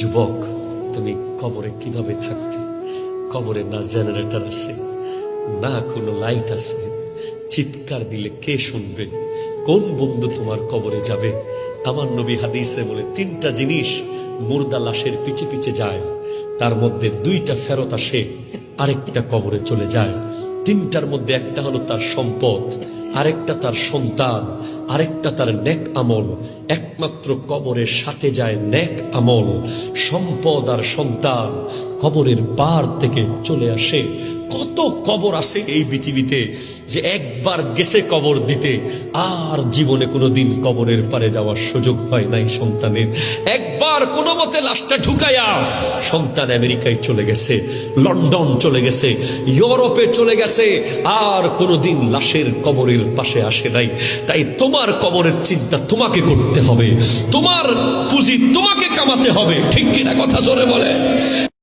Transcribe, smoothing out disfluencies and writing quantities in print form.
যুবক, তুমি কবরে কিভাবে থাকবে? কবরে না জেনারেটর আছে, না কোনো লাইট আছে, চিৎকার দিলে কে শুনবে? কোন বন্ধু তোমার কবরে যাবে? আমার নবী হাদিসে বলে 3টা জিনিস মুর্দা লাশের পিছে পিছে যায়, তার মধ্যে 2টা ফেরত আসে, আরেকটা কবরে চলে যায়। 3টার মধ্যে একটা হলো তার সম্পদ, আরেকটা তার সন্তান, আরেকটা তার নেক আমল। একমাত্র কবরের সাথে যায় নেক আমল, সম্পদ আর সন্তান কবরের পার থেকে চলে আসে। কত কবর আছে এই পৃথিবীতে যে একবার গেছে কবর দিতে, আর জীবনে কোনোদিন কবরের পারে যাওয়ার সুযোগ হয় নাই সন্তানের। একবার কোনো মতে লাশটা ঢুকায়া সন্তান আমেরিকায় চলে গেছে, লন্ডন চলে গেছে, ইউরোপে চলে গেছে, আর কোনোদিন লাশের কবরের পাশে আসে নাই। তাই তোমার কবরের চিন্তা তোমাকে করতে হবে, তোমার পুঁজি তোমাকে কামাতে হবে। ঠিক কিনা কথা জোরে বলে?